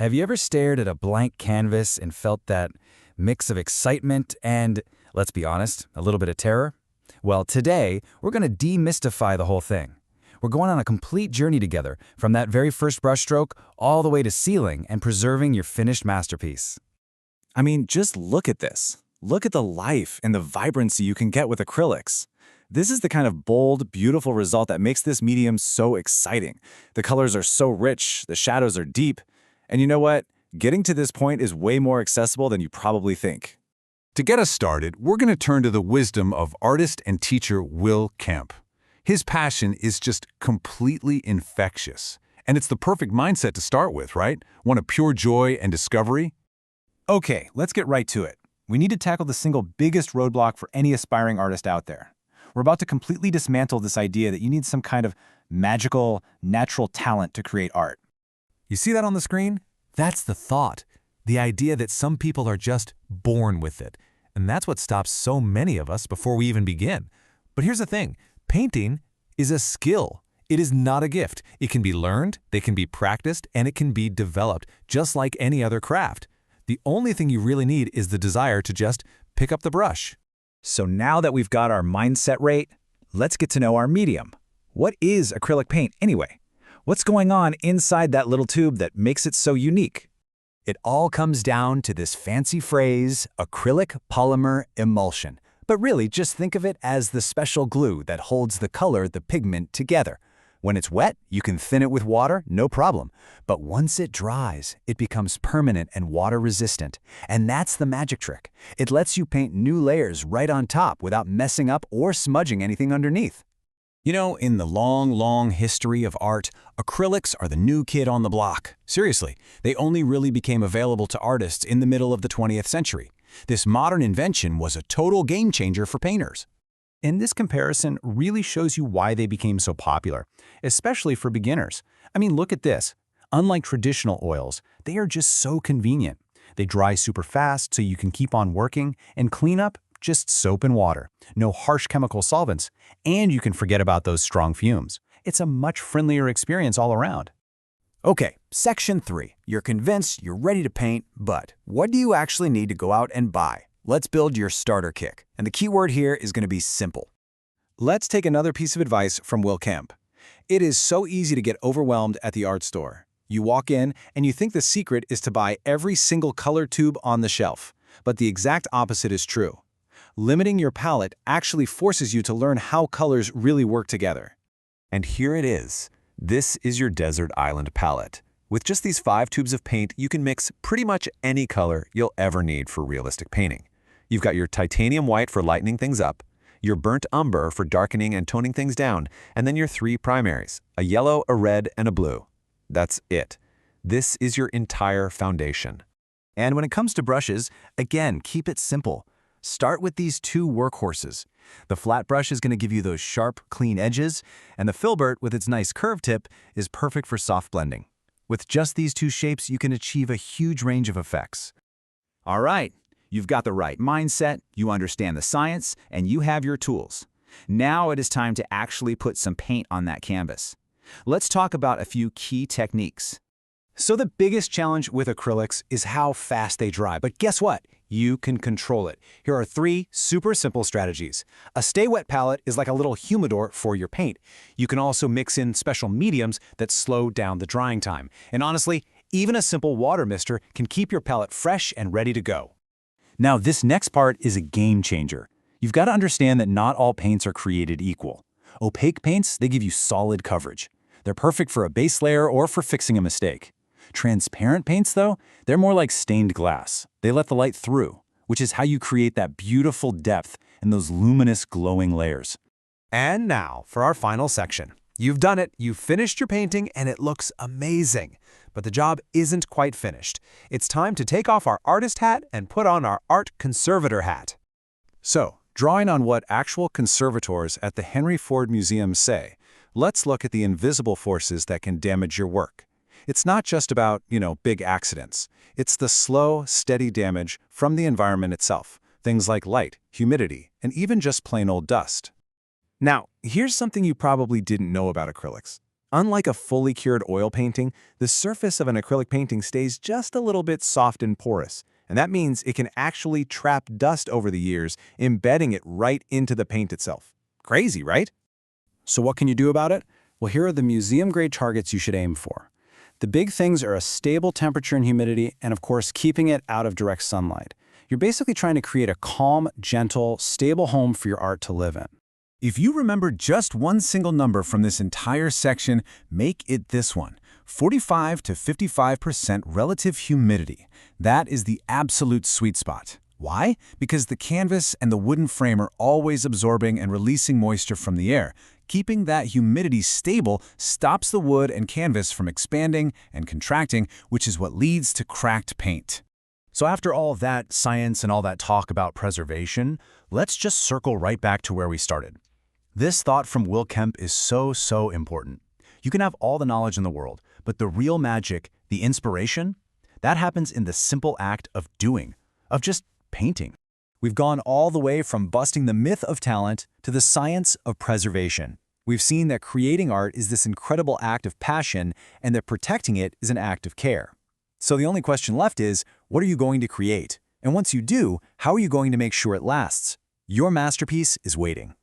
Have you ever stared at a blank canvas and felt that mix of excitement and, let's be honest, a little bit of terror? Well, today, we're going to demystify the whole thing. We're going on a complete journey together, from that very first brushstroke all the way to sealing and preserving your finished masterpiece. I mean, just look at this. Look at the life and the vibrancy you can get with acrylics. This is the kind of bold, beautiful result that makes this medium so exciting. The colors are so rich, the shadows are deep, and you know what? Getting to this point is way more accessible than you probably think. To get us started, we're going to turn to the wisdom of artist and teacher Will Kemp. His passion is just completely infectious. And it's the perfect mindset to start with, right? One of pure joy and discovery. Okay, let's get right to it. We need to tackle the single biggest roadblock for any aspiring artist out there. We're about to completely dismantle this idea that you need some kind of magical, natural talent to create art. You see that on the screen? That's the thought. The idea that some people are just born with it. And that's what stops so many of us before we even begin. But here's the thing. Painting is a skill. It is not a gift. It can be learned, it can be practiced, and it can be developed, just like any other craft. The only thing you really need is the desire to just pick up the brush. So now that we've got our mindset right, let's get to know our medium. What is acrylic paint anyway? What's going on inside that little tube that makes it so unique? It all comes down to this fancy phrase, acrylic polymer emulsion. But really, just think of it as the special glue that holds the color, the pigment, together. When it's wet, you can thin it with water, no problem. But once it dries, it becomes permanent and water-resistant. And that's the magic trick. It lets you paint new layers right on top without messing up or smudging anything underneath. You know, in the long history of art, acrylics are the new kid on the block. Seriously, they only really became available to artists in the middle of the 20th century. This modern invention was a total game changer for painters. And this comparison really shows you why they became so popular, especially for beginners. I mean, look at this. Unlike traditional oils, they are just so convenient. They dry super fast so you can keep on working, and clean up, just soap and water. No harsh chemical solvents, and you can forget about those strong fumes. It's a much friendlier experience all around. Okay, section 3. You're convinced you're ready to paint, but what do you actually need to go out and buy? Let's build your starter kit. And the key word here is going to be simple. Let's take another piece of advice from Will Kemp. It is so easy to get overwhelmed at the art store. You walk in and you think the secret is to buy every single color tube on the shelf. But the exact opposite is true. Limiting your palette actually forces you to learn how colors really work together. And here it is. This is your desert island palette. With just these 5 tubes of paint, you can mix pretty much any color you'll ever need for realistic painting. You've got your titanium white for lightening things up, your burnt umber for darkening and toning things down, and then your 3 primaries, a yellow, a red, and a blue. That's it. This is your entire foundation. And when it comes to brushes, again, keep it simple. Start with these 2 workhorses. The flat brush is going to give you those sharp, clean edges, and the filbert, with its nice curved tip, is perfect for soft blending. With just these 2 shapes, you can achieve a huge range of effects. All right, you've got the right mindset, you understand the science, and you have your tools. Now it is time to actually put some paint on that canvas. Let's talk about a few key techniques. So the biggest challenge with acrylics is how fast they dry, but guess what? You can control it. Here are 3 super simple strategies. A stay wet palette is like a little humidor for your paint. You can also mix in special mediums that slow down the drying time. And honestly, even a simple water mister can keep your palette fresh and ready to go. Now, this next part is a game changer. You've got to understand that not all paints are created equal. Opaque paints, they give you solid coverage. They're perfect for a base layer or for fixing a mistake. Transparent paints, though, they're more like stained glass. They let the light through, which is how you create that beautiful depth and those luminous glowing layers. And now for our final section. You've done it, you've finished your painting, and it looks amazing. But the job isn't quite finished. It's time to take off our artist hat and put on our art conservator hat. So, drawing on what actual conservators at the Henry Ford Museum say, let's look at the invisible forces that can damage your work. It's not just about, big accidents. It's the slow, steady damage from the environment itself, things like light, humidity, and even just plain old dust. Now, here's something you probably didn't know about acrylics. Unlike a fully cured oil painting, the surface of an acrylic painting stays just a little bit soft and porous, and that means it can actually trap dust over the years, embedding it right into the paint itself. Crazy, right? So what can you do about it? Well, here are the museum-grade targets you should aim for. The big things are a stable temperature and humidity, and of course, keeping it out of direct sunlight. You're basically trying to create a calm, gentle, stable home for your art to live in. If you remember just one single number from this entire section, make it this one: 45 to 55% relative humidity. That is the absolute sweet spot. Why? Because the canvas and the wooden frame are always absorbing and releasing moisture from the air. Keeping that humidity stable stops the wood and canvas from expanding and contracting, which is what leads to cracked paint. So after all that science and all that talk about preservation, let's just circle right back to where we started. This thought from Will Kemp is so important. You can have all the knowledge in the world, but the real magic, the inspiration, that happens in the simple act of doing, of just painting. We've gone all the way from busting the myth of talent to the science of preservation. We've seen that creating art is this incredible act of passion and that protecting it is an act of care. So the only question left is, what are you going to create? And once you do, how are you going to make sure it lasts? Your masterpiece is waiting.